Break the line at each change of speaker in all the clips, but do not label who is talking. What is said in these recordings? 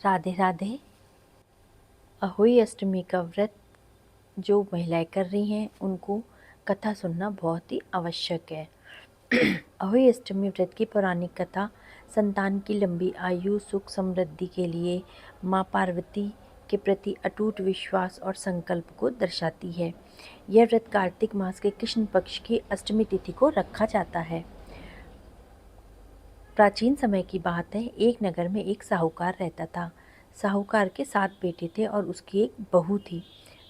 राधे राधे। अहोई अष्टमी का व्रत जो महिलाएं कर रही हैं उनको कथा सुनना बहुत ही आवश्यक है। अहोई अष्टमी व्रत की पौराणिक कथा संतान की लंबी आयु, सुख, समृद्धि के लिए माँ पार्वती के प्रति अटूट विश्वास और संकल्प को दर्शाती है। यह व्रत कार्तिक मास के कृष्ण पक्ष की अष्टमी तिथि को रखा जाता है। प्राचीन समय की बात है, एक नगर में एक साहूकार रहता था। साहूकार के 7 बेटे थे और उसकी एक बहू थी।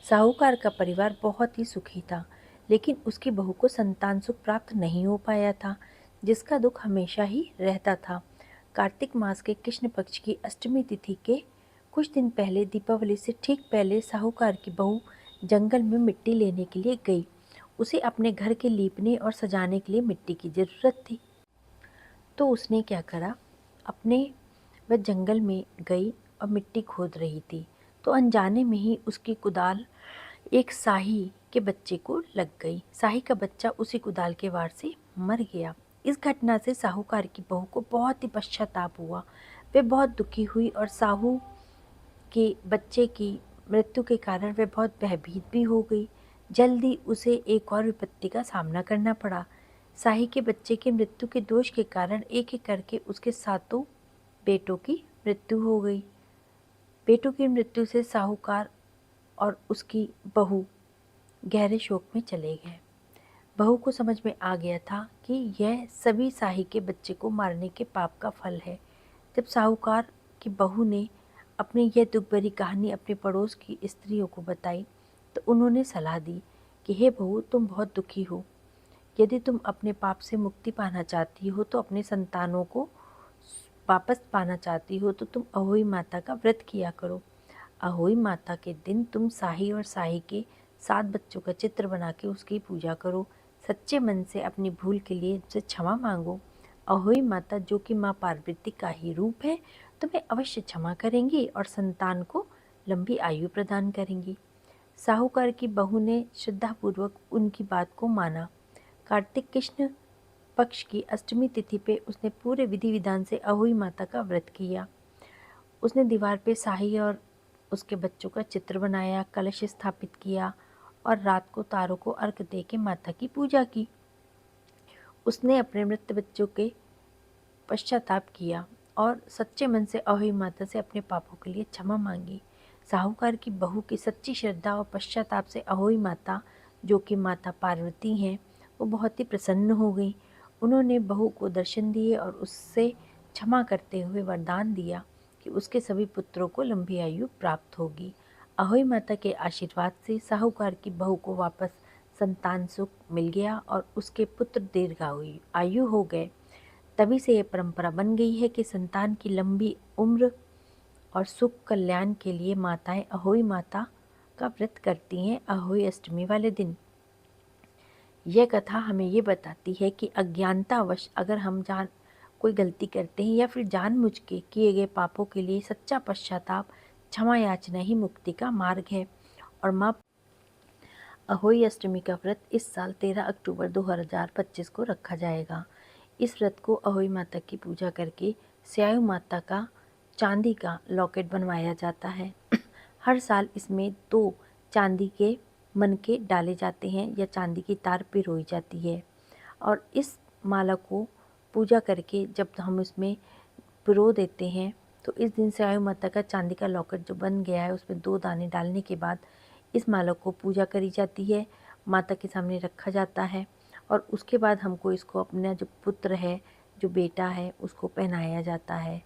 साहूकार का परिवार बहुत ही सुखी था, लेकिन उसकी बहू को संतान सुख प्राप्त नहीं हो पाया था, जिसका दुख हमेशा ही रहता था। कार्तिक मास के कृष्ण पक्ष की अष्टमी तिथि के कुछ दिन पहले, दीपावली से ठीक पहले, साहूकार की बहू जंगल में मिट्टी लेने के लिए गई। उसे अपने घर के लीपने और सजाने के लिए मिट्टी की जरूरत थी। तो उसने क्या करा, वह जंगल में गई और मिट्टी खोद रही थी, तो अनजाने में ही उसकी कुदाल एक शाही के बच्चे को लग गई। शाही का बच्चा उसी कुदाल के वार से मर गया। इस घटना से साहूकार की बहू को बहुत ही पश्चाताप हुआ। वह बहुत दुखी हुई और साहू के बच्चे की मृत्यु के कारण वह बहुत भयभीत भी हो गई। जल्दी उसे एक और विपत्ति का सामना करना पड़ा। शाही के बच्चे की मृत्यु के दोष के कारण एक एक करके उसके 7 बेटों की मृत्यु हो गई। बेटों की मृत्यु से साहूकार और उसकी बहू गहरे शोक में चले गए। बहू को समझ में आ गया था कि यह सभी शाही के बच्चे को मारने के पाप का फल है। जब साहूकार की बहू ने अपनी यह दुख भरी कहानी अपने पड़ोस की स्त्रियों को बताई, तो उन्होंने सलाह दी कि हे बहू, तुम बहुत दुखी हो। यदि तुम अपने पाप से मुक्ति पाना चाहती हो, तो अपने संतानों को वापस पाना चाहती हो, तो तुम अहोई माता का व्रत किया करो। अहोई माता के दिन तुम शाही और शाही के 7 बच्चों का चित्र बना के उसकी पूजा करो। सच्चे मन से अपनी भूल के लिए उनसे क्षमा मांगो। अहोई माता, जो कि माँ पार्वती का ही रूप है, तुम्हें अवश्य क्षमा करेंगी और संतान को लंबी आयु प्रदान करेंगी। साहूकार की बहू ने श्रद्धापूर्वक उनकी बात को माना। कार्तिक कृष्ण पक्ष की अष्टमी तिथि पे उसने पूरे विधि विधान से अहोई माता का व्रत किया। उसने दीवार पे शाही और उसके बच्चों का चित्र बनाया, कलश स्थापित किया और रात को तारों को अर्घ दे के माता की पूजा की। उसने अपने मृत बच्चों के पश्चाताप किया और सच्चे मन से अहोई माता से अपने पापों के लिए क्षमा मांगी। साहूकार की बहू की सच्ची श्रद्धा और पश्चाताप से अहोई माता, जो कि माता पार्वती हैं, वो बहुत ही प्रसन्न हो गई। उन्होंने बहू को दर्शन दिए और उससे क्षमा करते हुए वरदान दिया कि उसके सभी पुत्रों को लंबी आयु प्राप्त होगी। अहोई माता के आशीर्वाद से साहूकार की बहू को वापस संतान सुख मिल गया और उसके पुत्र दीर्घायु आयु हो गए। तभी से ये परंपरा बन गई है कि संतान की लंबी उम्र और सुख कल्याण के लिए माताएं अहोई माता का व्रत करती हैं अहोई अष्टमी वाले दिन। यह कथा हमें ये बताती है कि अज्ञानतावश अगर हम कोई गलती करते हैं या फिर जानबूझ के किए गए पापों के लिए सच्चा पश्चाताप, क्षमा याचना ही मुक्ति का मार्ग है। और माँ अहोई अष्टमी का व्रत इस साल 13 अक्टूबर 2025 को रखा जाएगा। इस व्रत को अहोई माता की पूजा करके स्यायु माता का चांदी का लॉकेट बनवाया जाता है। हर साल इसमें 2 चांदी के मनके डाले जाते हैं या चांदी की तार पिरोई जाती है और इस माला को पूजा करके जब हम इसमें पिरो देते हैं, तो इस दिन स्यायु माता का चांदी का लॉकेट जो बन गया है उसमें 2 दाने डालने के बाद इस माला को पूजा करी जाती है, माता के सामने रखा जाता है और उसके बाद हमको इसको अपना जो पुत्र है, जो बेटा है, उसको पहनाया जाता है।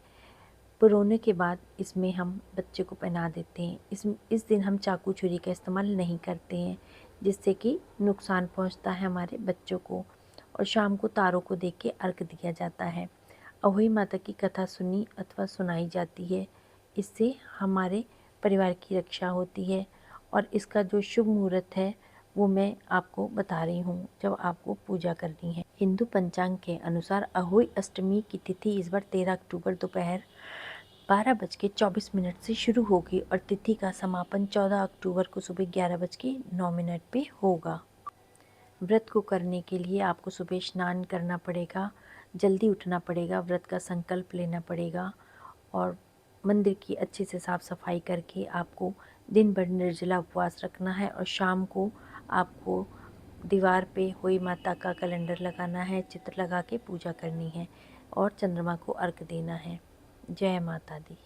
पिरोने के बाद इसमें हम बच्चे को पहना देते हैं। इस दिन हम चाकू छुरी का इस्तेमाल नहीं करते हैं, जिससे कि नुकसान पहुंचता है हमारे बच्चों को। और शाम को तारों को देख के अर्घ दिया जाता है। अहोई माता की कथा सुनी अथवा सुनाई जाती है। इससे हमारे परिवार की रक्षा होती है और इसका जो शुभ मुहूर्त है वो मैं आपको बता रही हूँ जब आपको पूजा करनी है। हिंदू पंचांग के अनुसार अहोई अष्टमी की तिथि इस बार 13 अक्टूबर दोपहर 12:24 से शुरू होगी और तिथि का समापन 14 अक्टूबर को सुबह 11:09 पे होगा। व्रत को करने के लिए आपको सुबह स्नान करना पड़ेगा, जल्दी उठना पड़ेगा, व्रत का संकल्प लेना पड़ेगा और मंदिर की अच्छे से साफ़ सफाई करके आपको दिन भर निर्जला उपवास रखना है और शाम को आपको दीवार पे हुई माता का कैलेंडर लगाना है, चित्र लगा के पूजा करनी है और चंद्रमा को अर्घ देना है। जय माता दी।